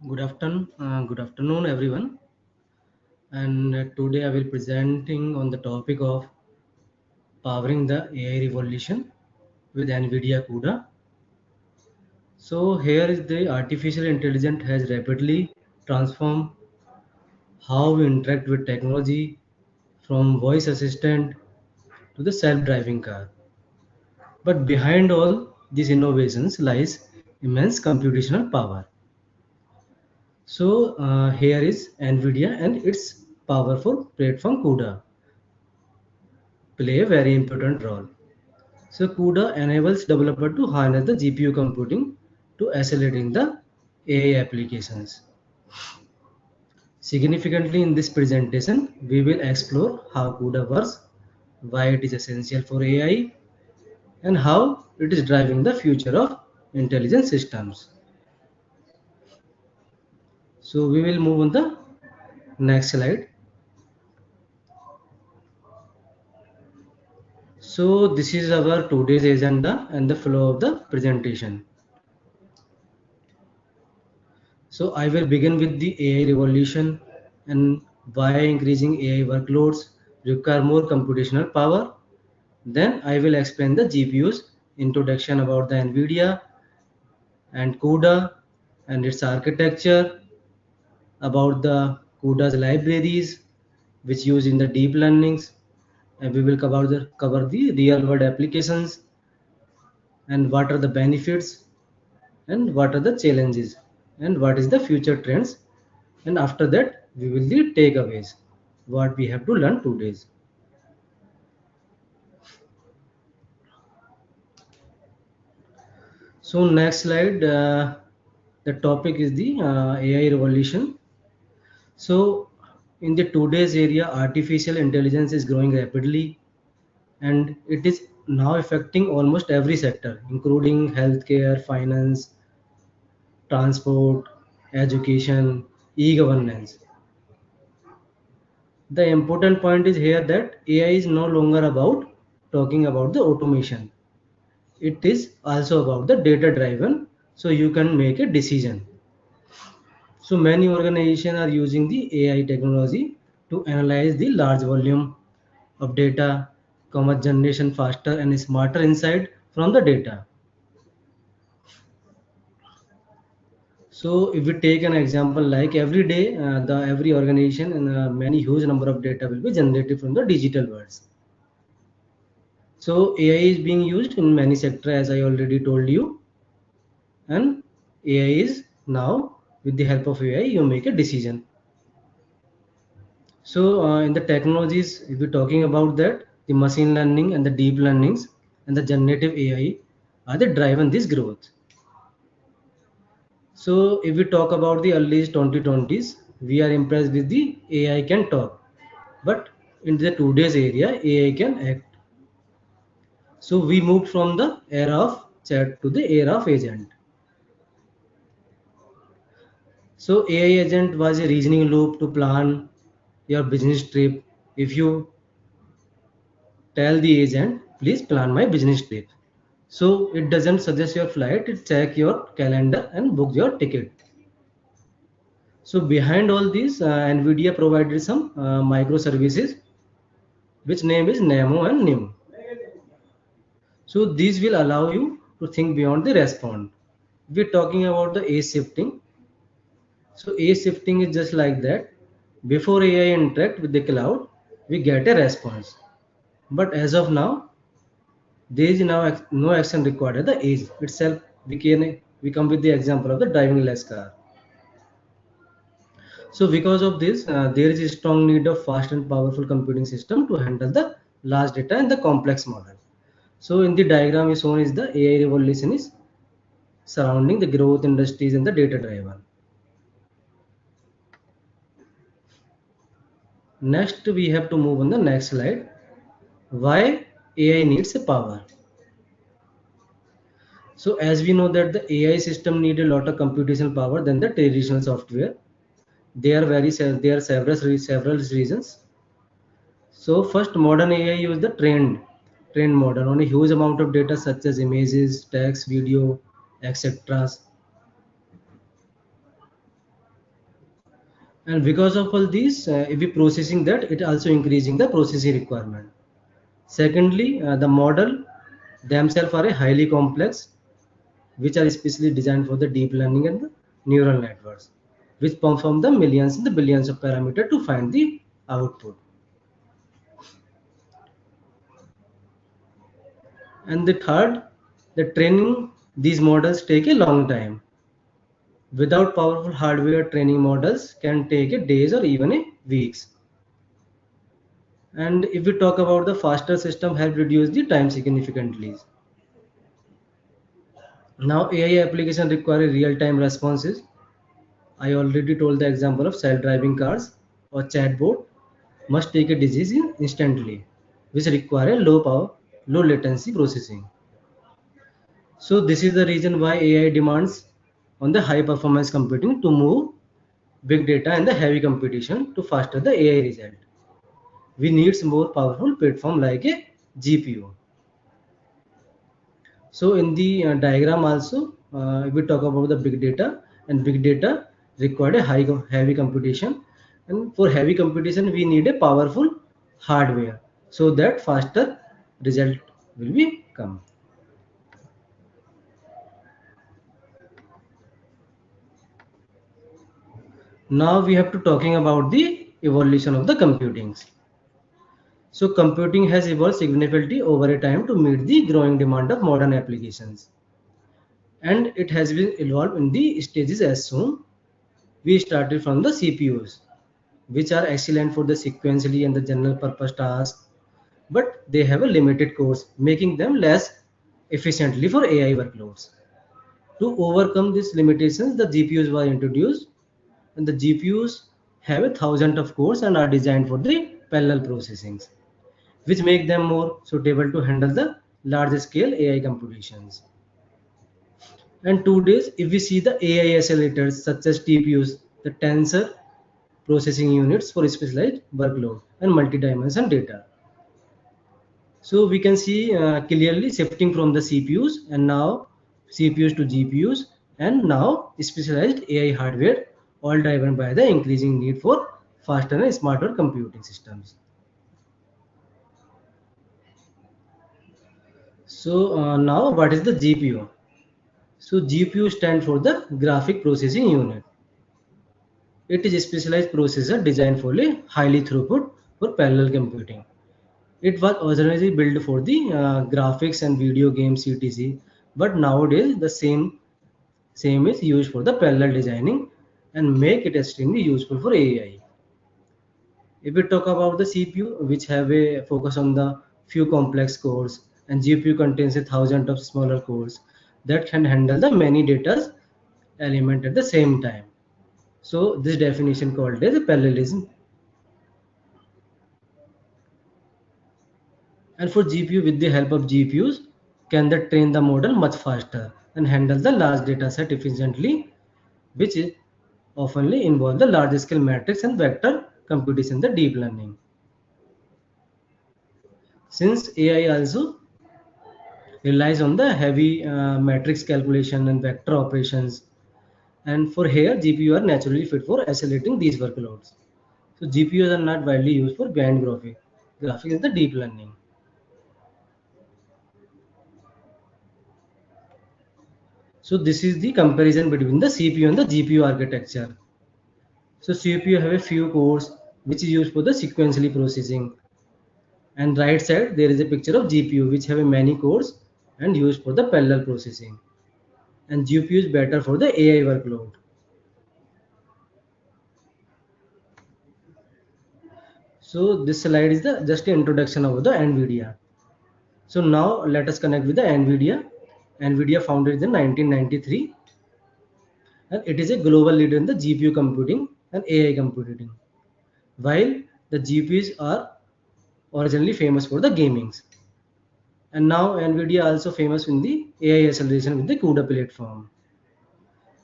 Good afternoon, everyone. And today I will presenting on the topic of powering the AI revolution with NVIDIA CUDA. So here is the artificial intelligence has rapidly transformed how we interact with technology, from voice assistant to the self-driving car. But behind all these innovations lies immense computational power. So here is NVIDIA and its powerful platform CUDA play a very important role. So CUDA enables developer to harness the GPU computing to accelerating the AI applications. Significantly in this presentation, we will explore how CUDA works, why it is essential for AI, and how it is driving the future of intelligent systems. So we will move on the next slide. So this is our today's agenda and the flow of the presentation. So I will begin with the AI revolution and why increasing AI workloads require more computational power. Then I will explain the GPUs, introduction about the NVIDIA and CUDA and its architecture, about the CUDA's libraries which use in the deep learnings, and we will cover the real world applications and what are the benefits and what are the challenges and what is the future trends, and after that we will the takeaways what we have to learn today. So next slide, the topic is the AI revolution. So in the today's area, artificial intelligence is growing rapidly and it is now affecting almost every sector including healthcare, finance, transport, education, e-governance. The important point is here that AI is no longer about talking about the automation. It is also about the data driven, so you can make a decision. So many organizations are using the AI technology to analyze the large volume of data, comma generation faster and smarter insight from the data. So if we take an example like every day, the every organization and many huge number of data will be generated from the digital worlds. So AI is being used in many sectors as I already told you, and AI is now with the help of AI you make a decision. So in the technologies, if we're talking about that, the machine learning and the deep learnings and the generative AI are the driving this growth. So if we talk about the early 2020s, we are impressed with the AI can talk, but in the today's area, AI can act. So we moved from the era of chat to the era of agent. So AI agent was a reasoning loop to plan your business trip. If you tell the agent, please plan my business trip. So it doesn't suggest your flight, it check your calendar and book your ticket. So behind all this, NVIDIA provided some microservices, which name is Nemo and NIM. So these will allow you to think beyond the response. We're talking about the age shifting. So age shifting is just like that. Before AI interact with the cloud, we get a response. But as of now, there is now no action required at the age itself. We come with the example of the driving less car. So because of this, there is a strong need of fast and powerful computing system to handle the large data and the complex model. So in the diagram is shown is the AI revolution is surrounding the growth industries and the data driven. Next, we have to move on the next slide. Why AI needs a power? So as we know that the AI system need a lot of computational power than the traditional software. There are several reasons. So first, modern AI use the trained model on a huge amount of data such as images, text, video, etc. And because of all these, if we processing that, it also increasing the processing requirement. Secondly, the model themselves are a highly complex, which are especially designed for the deep learning and the neural networks, which perform the millions and the billions of parameters to find the output. And the third, the training these models take a long time. Without powerful hardware, training models can take a days or even a weeks. And if we talk about the faster system help reduce the time significantly. Now AI application require real-time responses. I already told the example of self-driving cars or chatbot must take a decision instantly, which require low power, low latency processing. So this is the reason why AI demands on the high performance computing to move big data and the heavy computation to faster the AI result. We needs more powerful platform like a GPU. So in the diagram also, if we talk about the big data, and big data required a heavy computation, and for heavy computation we need a powerful hardware so that faster result will be come. Now we have to talking about the evolution of the computings. So computing has evolved significantly over a time to meet the growing demand of modern applications, and it has been evolved in the stages as shown. We started from the CPUs, which are excellent for the sequentially and the general purpose tasks, but they have a limited cores, making them less efficiently for AI workloads. To overcome these limitations, the GPUs were introduced, and the GPUs have a thousand of cores and are designed for the parallel processing, which make them more suitable to handle the large scale AI computations. And today's, if we see the AI accelerators such as TPUs, the tensor processing units for specialized workload and multi-dimension data. So we can see clearly shifting from the CPUs and now CPUs to GPUs and now specialized AI hardware, all driven by the increasing need for faster and smarter computing systems. So now what is the GPU? So GPU stands for the graphic processing unit. It is a specialized processor designed for a highly throughput for parallel computing. It was originally built for the graphics and video games etc. But nowadays the same is used for the parallel designing and make it extremely useful for AI. If we talk about the CPU, which have a focus on the few complex cores, and GPU contains a thousand of smaller cores that can handle the many data element at the same time. So this definition called as parallelism. And for GPU, with the help of GPUs, can they train the model much faster and handle the large data set efficiently, which is oftenly involve the large scale matrix and vector computation, the deep learning. Since AI also relies on the heavy matrix calculation and vector operations, and for here GPU are naturally fit for accelerating these workloads. So GPUs are not widely used for band graphic. Graphic is the deep learning. So this is the comparison between the CPU and the GPU architecture. So CPU have a few cores which is used for the sequentially processing, and right side there is a picture of GPU which have a many cores and used for the parallel processing. And GPU is better for the AI workload. So this slide is the just an introduction of the NVIDIA. So now let us connect with the NVIDIA. NVIDIA founded in 1993, and it is a global leader in the GPU computing and AI computing. While the GPUs are originally famous for the gamings, and now NVIDIA also famous in the AI acceleration with the CUDA platform.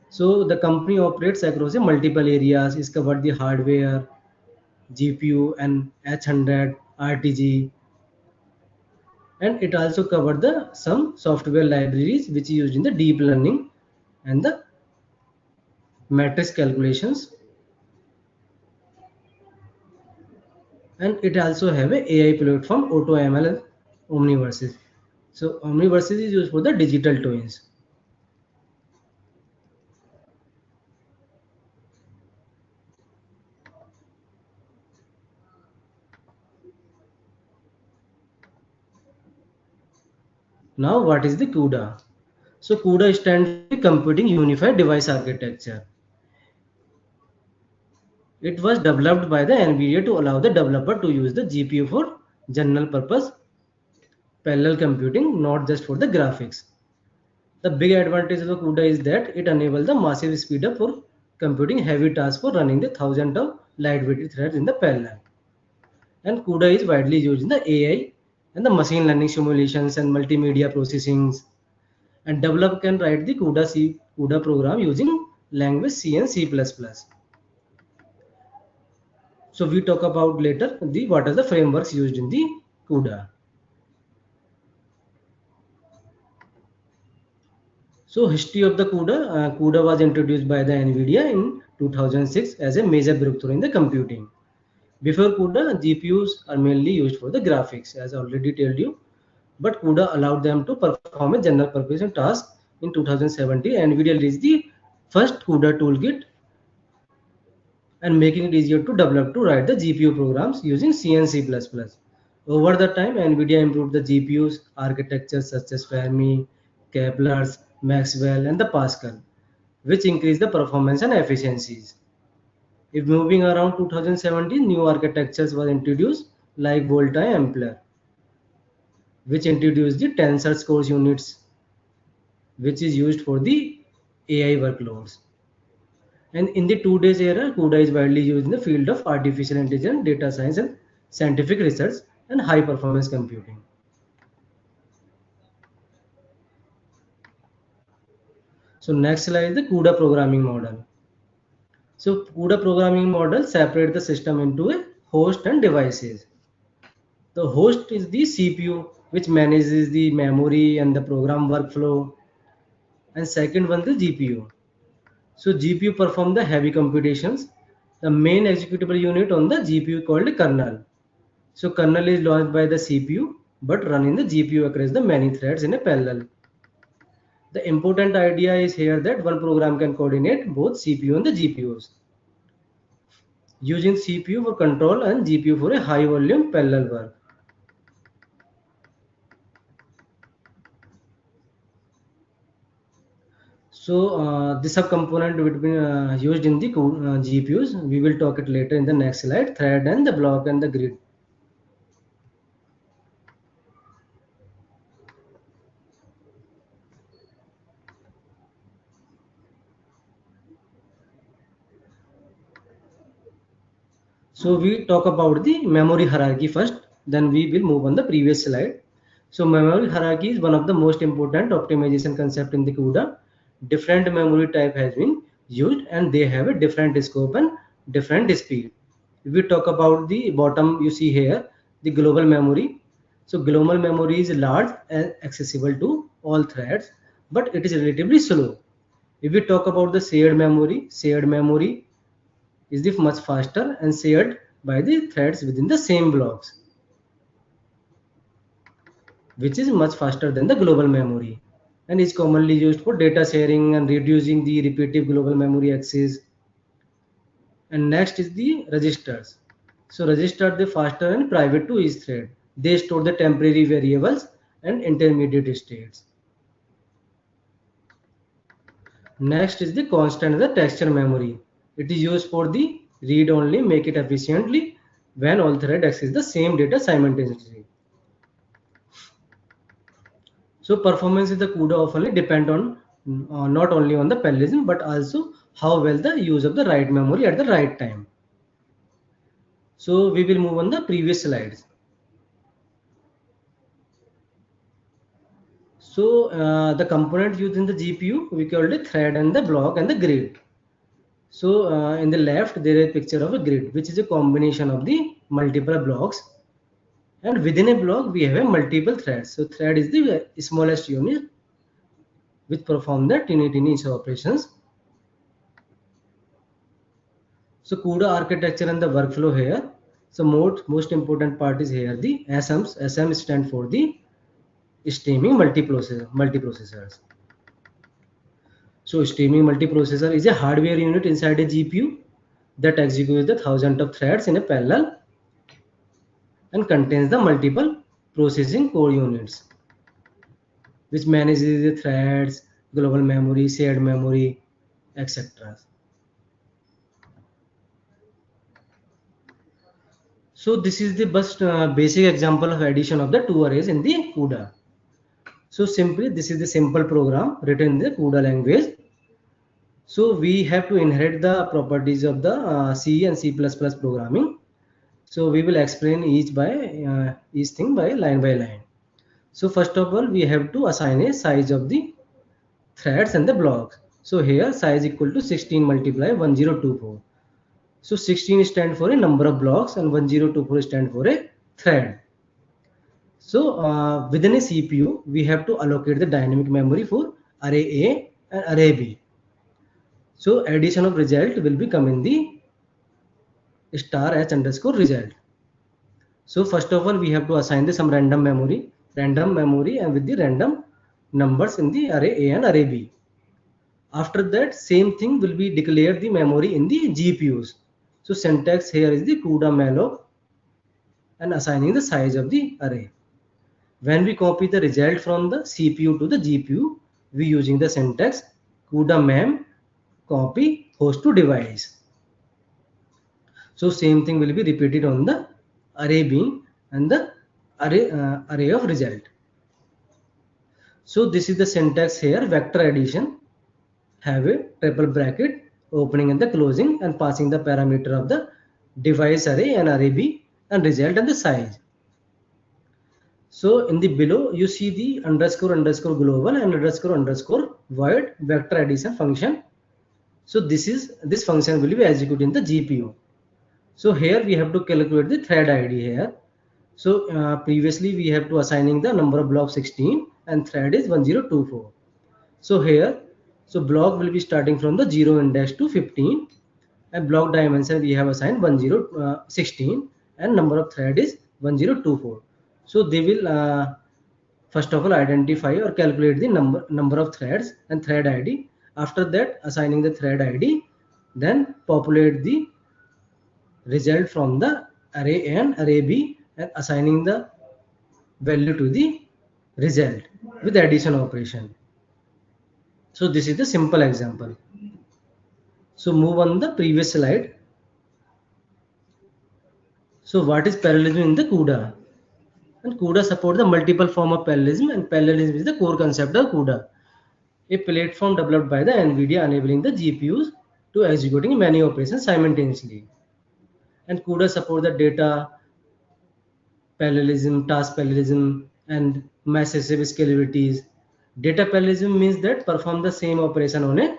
So the company operates across a multiple areas. Is covered the hardware, GPU, and H100, RTG, and it also covered the some software libraries which is used in the deep learning and the matrix calculations. and it also have a AI platform AutoML and Omniverse. So Omniverse is used for the digital twins. Now what is the CUDA? So CUDA stands for the Computing Unified Device Architecture. It was developed by the NVIDIA to allow the developer to use the GPU for general purpose parallel computing, not just for the graphics. The big advantage of the CUDA is that it enables the massive speed up for computing heavy tasks for running the thousands of lightweight threads in the parallel. And CUDA is widely used in the AI and the machine learning simulations and multimedia processings. And developer can write the CUDA program using language C and C++. So we talk about later the what are the frameworks used in the CUDA. So history of the CUDA. CUDA was introduced by the NVIDIA in 2006 as a major breakthrough in the computing. Before CUDA, GPUs are mainly used for the graphics, as I already told you. But CUDA allowed them to perform a general purpose task. In 2017, NVIDIA released the first CUDA toolkit and making it easier to develop to write the GPU programs using C and C++. Over the time, NVIDIA improved the GPUs architectures such as Fermi, Kepler's, Maxwell, and the Pascal, which increased the performance and efficiencies. If moving around 2017, new architectures were introduced like Volta and Ampere, which introduced the tensor scores units, which is used for the AI workloads. And in the today's era, CUDA is widely used in the field of artificial intelligence, data science, and scientific research and high performance computing. So next slide is the CUDA programming model. So CUDA programming model separate the system into a host and devices. The host is the CPU, which manages the memory and the program workflow, and second one the GPU. So GPU perform the heavy computations. The main executable unit on the GPU called kernel. So kernel is launched by the CPU but running the GPU across the many threads in a parallel. The important idea is here that one program can coordinate both CPU and the GPUs using CPU for control and GPU for a high volume parallel work. So this subcomponent between used in the GPUs, we will talk it later in the next slide. Thread and the block and the grid. So we talk about the memory hierarchy first, then we will move on the previous slide. So memory hierarchy is one of the most important optimization concept in the CUDA. Different memory type has been used and they have a different scope and different speed. If we talk about the bottom, you see here the global memory. So global memory is large and accessible to all threads, but it is relatively slow. If we talk about the shared memory is the much faster and shared by the threads within the same blocks, which is much faster than the global memory and is commonly used for data sharing and reducing the repetitive global memory access. And next is the registers. So registers the faster and private to each thread. They store the temporary variables and intermediate states. Next is the constant the texture memory. It is used for the read only, make it efficiently when all threads access the same data simultaneously. So performance is the CUDA often depend on not only on the parallelism but also how well the use of the right memory at the right time. So we will move on the previous slides. So the components used in the GPU we call it thread and the block and the grid. So in the left there is a picture of a grid which is a combination of the multiple blocks, and within a block we have a multiple threads. So thread is the smallest unit which perform the tiny operations. So CUDA architecture and the workflow here. So most important part is here the SMs. SM stand for the streaming multiprocessors. So streaming multiprocessor is a hardware unit inside a GPU that executes the thousands of threads in a parallel and contains the multiple processing core units, which manages the threads, global memory, shared memory, etc. So this is the basic example of addition of the two arrays in the CUDA. So simply this is the simple program written in the CUDA language. So we have to inherit the properties of the C and C++ programming. So we will explain each thing by line. So first of all, we have to assign a size of the threads and the blocks. So here size equal to 16 multiply 1024. So 16 stand for a number of blocks and 1024 stand for a thread. So within a CPU, we have to allocate the dynamic memory for array A and array B. So addition of result will become in the star h underscore result. So first of all, we have to assign the some random memory and with the random numbers in the array A and array B. After that, same thing will be declared the memory in the GPUs. So syntax here is the CUDA malloc and assigning the size of the array. When we copy the result from the CPU to the GPU, we using the syntax CUDA mem copy host to device. So same thing will be repeated on the array being and the array of result. So this is the syntax here, vector addition, have a triple bracket opening and the closing and passing the parameter of the device array and array B and result and the size. So in the below you see the underscore global and underscore void vector addition function. So this function will be executed in the GPU. So here we have to calculate the thread ID here. So previously we have to assigning the number of blocks 16 and thread is 1024. So here, so block will be starting from the 0 index to 15 and block dimension we have assigned 16 and number of thread is 1024. So they will first of all identify or calculate the number of threads and thread ID. After that, assigning the thread ID, then populate the result from the array A and array B and assigning the value to the result with addition operation. So this is the simple example. So move on the previous slide. So what is parallelism in the CUDA? And CUDA support the multiple form of parallelism and parallelism is the core concept of CUDA, a platform developed by the NVIDIA enabling the GPUs to executing many operations simultaneously. And CUDA support the data parallelism, task parallelism, and massive scalabilities. Data parallelism means that perform the same operation on a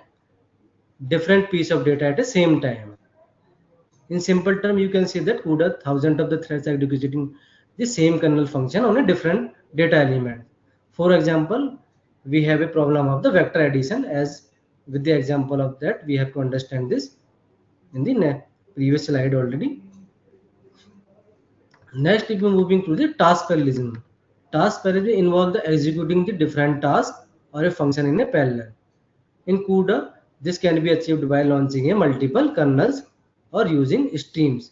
different piece of data at the same time. In simple term, you can say that CUDA thousands of the threads are executing the same kernel function on a different data element. For example, we have a problem of the vector addition. As with the example of that, we have to understand this in the previous slide already. Next, we are moving to the task parallelism. Task parallelism involves the executing the different tasks or a function in a parallel. In CUDA, this can be achieved by launching a multiple kernels or using streams,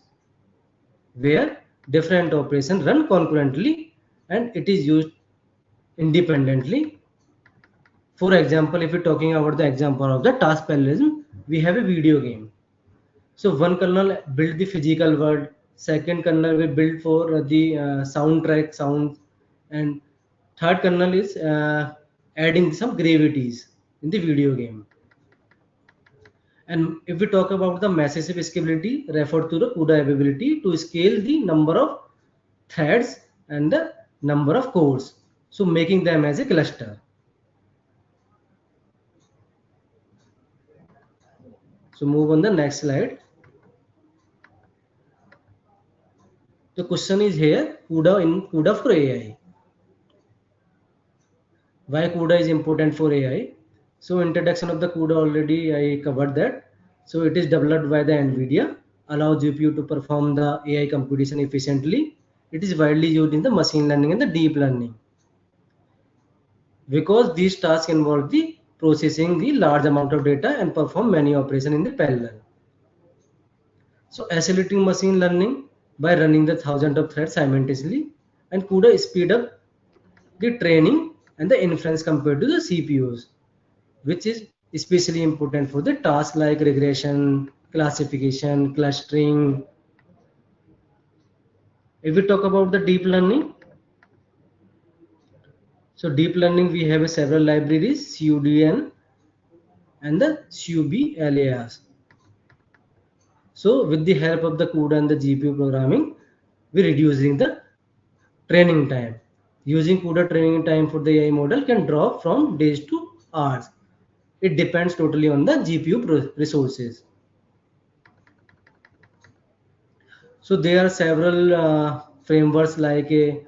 where different operations run concurrently and it is used independently. For example, if we're talking about the example of the task parallelism, we have a video game. So one kernel build the physical world, second kernel will build for the soundtrack sounds, and third kernel is adding some gravities in the video game. And if we talk about the massive scalability, refer to the CUDA ability to scale the number of threads and the number of cores, so making them as a cluster. So move on the next slide. The question is here, CUDA for AI. Why CUDA is important for AI? So introduction of the CUDA already I covered that. So it is developed by the NVIDIA allow GPU to perform the AI computation efficiently. It is widely used in the machine learning and the deep learning because these tasks involve the processing the large amount of data and perform many operations in the parallel. So accelerating machine learning by running the thousands of threads simultaneously, and CUDA speed up the training and the inference compared to the CPUs, which is especially important for the tasks like regression, classification, clustering. If we talk about the deep learning, so deep learning we have several libraries, CUDN and the CUBLAS. So with the help of the CUDA and the GPU programming, we're reducing the training time. Using CUDA, training time for the AI model can drop from days to hours. It depends totally on the GPU resources. So there are several frameworks like a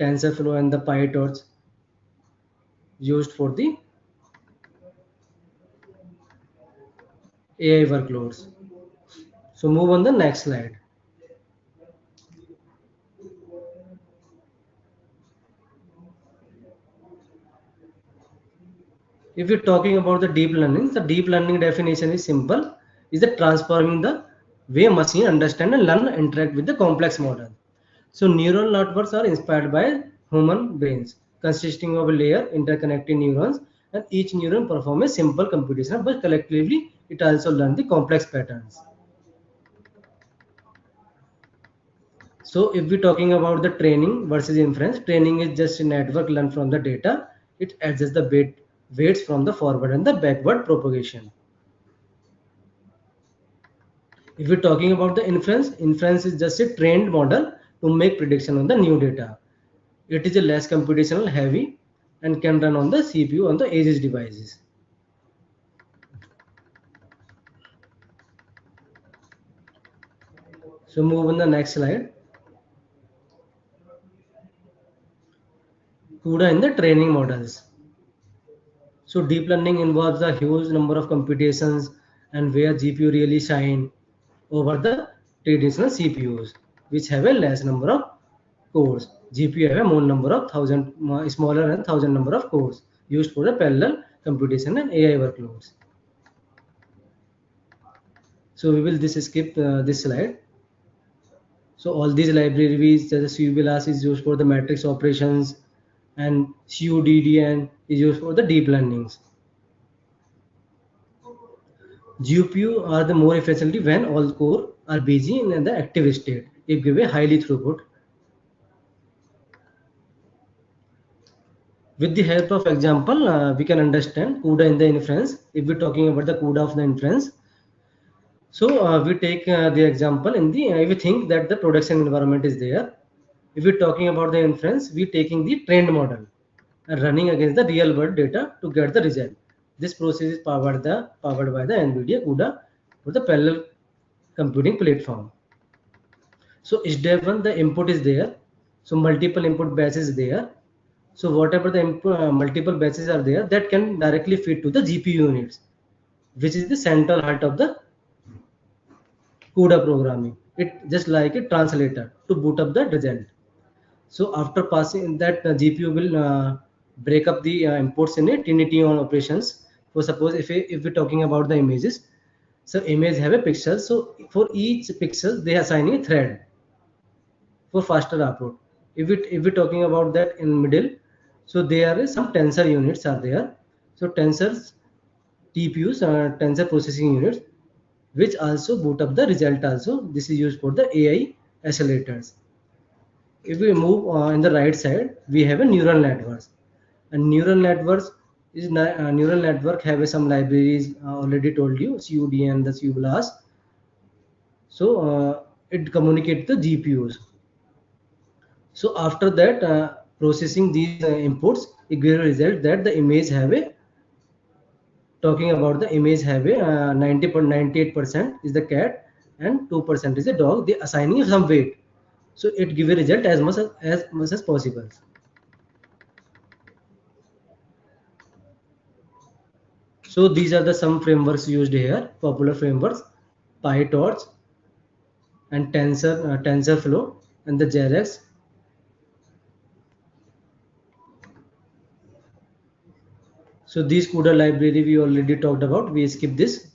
TensorFlow and the PyTorch used for the AI workloads. So move on the next slide. If you're talking about the deep learning definition is simple, is the transforming the way machine understand and learn interact with the complex model. So neural networks are inspired by human brains, consisting of a layer interconnecting neurons, and each neuron performs a simple computation, but collectively it also learns the complex patterns. So if we're talking about the training versus inference, training is just a network learned from the data. It adjusts the weights from the forward and the backward propagation. If we're talking about the inference, inference is just a trained model to make prediction on the new data. It is a less computational heavy and can run on the CPU on the edge devices. So move on the next slide. CUDA in the training models. So deep learning involves a huge number of computations and where GPU really shine over the traditional CPUs, which have a less number of cores. GPU have a more number of smaller and thousand number of cores used for the parallel computation and AI workloads. So we will this skip this slide. So all these libraries, the CUBLAS is used for the matrix operations, and CUDDN is used for the deep learnings. GPU are the more efficiently when all core are busy in the active state. If give a highly throughput. With the help of example, we can understand CUDA in the inference. If we're talking about the CUDA of the inference, so we take the example in the, if we think that the production environment is there. If we're talking about the inference, we're taking the trained model and running against the real world data to get the result. This process is powered by the NVIDIA CUDA for the parallel computing platform. So step one, the input is there. So multiple input batches there. So whatever the multiple batches are there, that can directly feed to the GPU units, which is the central heart of the CUDA programming. It just like a translator to boot up the result. So after passing that, GPU will break up the inputs in a trinity on operations. For suppose if we're talking about the images, so image have a pixel. So for each pixel, they assign a thread for faster output. If we're talking about that in middle, so there is some tensor units are there. So tensors, TPUs, tensor processing units, which also boot up the result. Also, this is used for the AI accelerators. If we move in the right side, we have a neural networks, and neural networks is neural network have some libraries already told you, CUD and the CUBLAS. So it communicates the GPUs. So after that, processing these inputs, it gives a result that the image have a, talking about the image have a 98% is the cat and 2% is a dog. They assigning some weight, so it give a result as much as possible. So these are the some frameworks used here, popular frameworks: PyTorch, and TensorFlow and the JRX. So these CUDA library we already talked about. We skip this.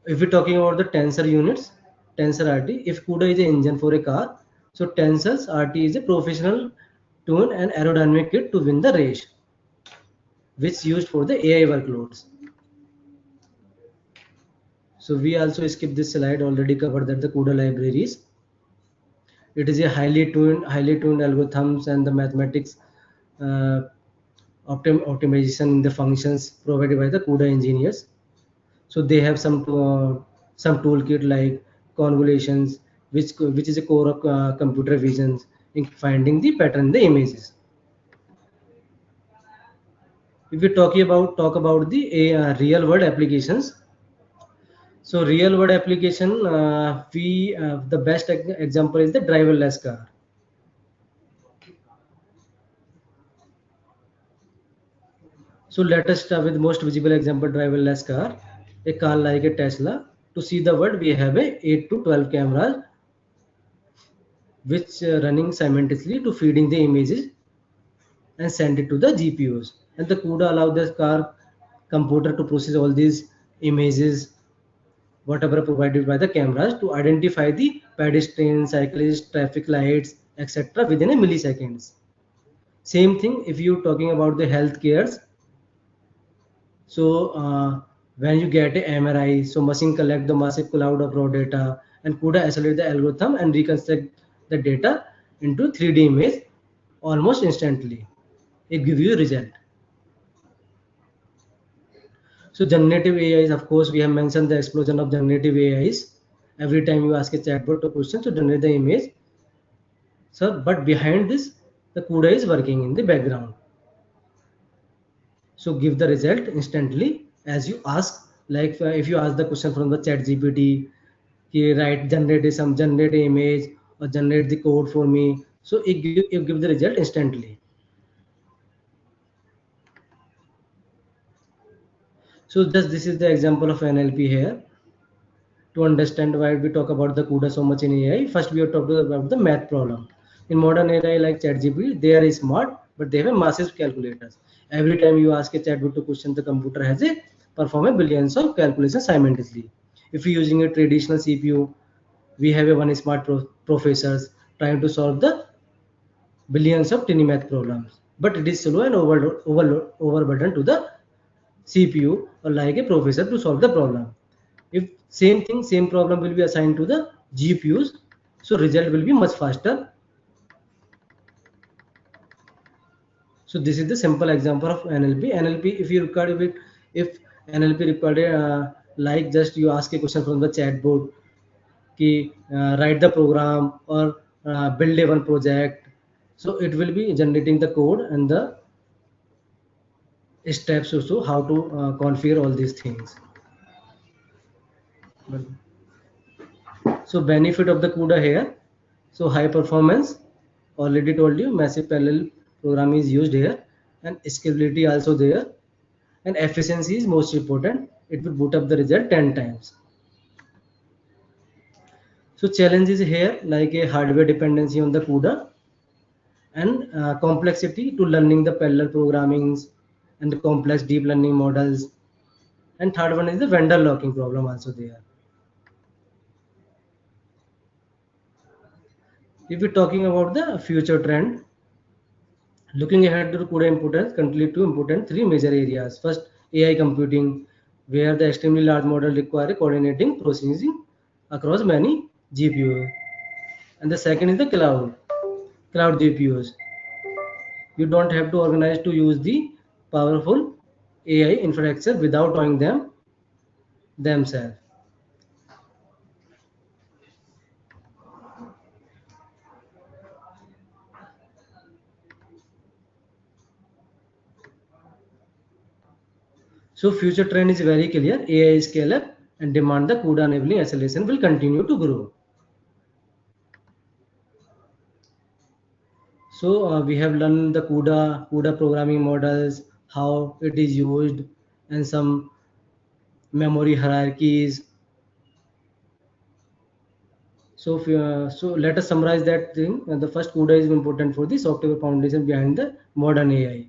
If we're talking about the tensor units, tensor RT, if CUDA is an engine for a car, so tensors RT is a professional tune and aerodynamic kit to win the race, which is used for the AI workloads. So we also skip this slide, already covered that the CUDA libraries. It is a highly tuned algorithms and the mathematics uh, optimization in the functions provided by the CUDA engineers. So they have some toolkit like convolutions, which is a core of computer visions in finding the pattern in the images. If we talk about the real world applications, so real world application, we the best example is the driverless car. So let us start with the most visible example, driverless car. A car like a Tesla. To see the world, we have a 8 to 12 cameras which running simultaneously to feeding the images and send it to the GPUs. And the CUDA allow the car computer to process all these images, whatever provided by the cameras, to identify the pedestrians, cyclists, traffic lights, etc. within a milliseconds. Same thing if you're talking about the health cares. So when you get a MRI, so machine collect the massive cloud of raw data and CUDA accelerate the algorithm and reconstruct the data into 3D image almost instantly. It gives you a result. So generative AIs, of course, we have mentioned the explosion of generative AIs. Every time you ask a chatbot a question to generate the image. So, but behind this, the CUDA is working in the background. So give the result instantly as you ask. Like if you ask the question from the chat GPT, write generate a image or generate the code for me. So it give the result instantly. So just this is the example of NLP here. To understand why we talk about the CUDA so much in AI, first we are talking about the math problem. In modern AI like ChatGPT, they are smart, but they have a massive calculators. Every time you ask a chatbot to question, the computer has a perform a billions of calculations simultaneously. If you're using a traditional CPU, we have a one smart professors trying to solve the billions of tiny math problems. But it is slow and overburden to the CPU or like a professor to solve the problem. If same problem will be assigned to the GPUs, so result will be much faster. So this is the simple example of NLP. NLP, if you record it, if NLP recorded like just you ask a question from the chatbot, ki write the program or build a one project, so it will be generating the code and the steps also how to configure all these things. So benefit of the CUDA here. So high performance, already told you, massive parallel program is used here, and scalability also there, and efficiency is most important. It will boot up the result 10 times. So challenges here like a hardware dependency on the CUDA and complexity to learning the parallel programmings and the complex deep learning models. And third one is the vendor locking problem also there. If we're talking about the future trend, looking ahead to CUDA importance, continue to important three major areas. First, AI computing, where the extremely large model require coordinating processing across many GPUs. And the second is the cloud GPUs. You don't have to organize to use the powerful AI infrastructure without knowing them themselves. So future trend is very clear. AI scale up and demand the CUDA enabling acceleration will continue to grow. So we have learned the CUDA programming models, how it is used, and some memory hierarchies. So let us summarize that thing. The first, CUDA is important for the software foundation behind the modern AI,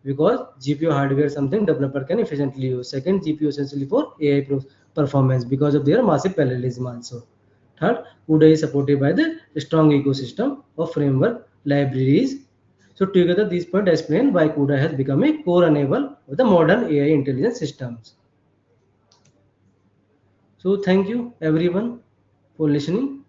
because GPU hardware is something developer can efficiently use. Second, GPU essentially for AI performance because of their massive parallelism also. Third, CUDA is supported by the strong ecosystem of framework libraries. So together these points explain why CUDA has become a core enabler of the modern AI intelligence systems. So thank you everyone for listening.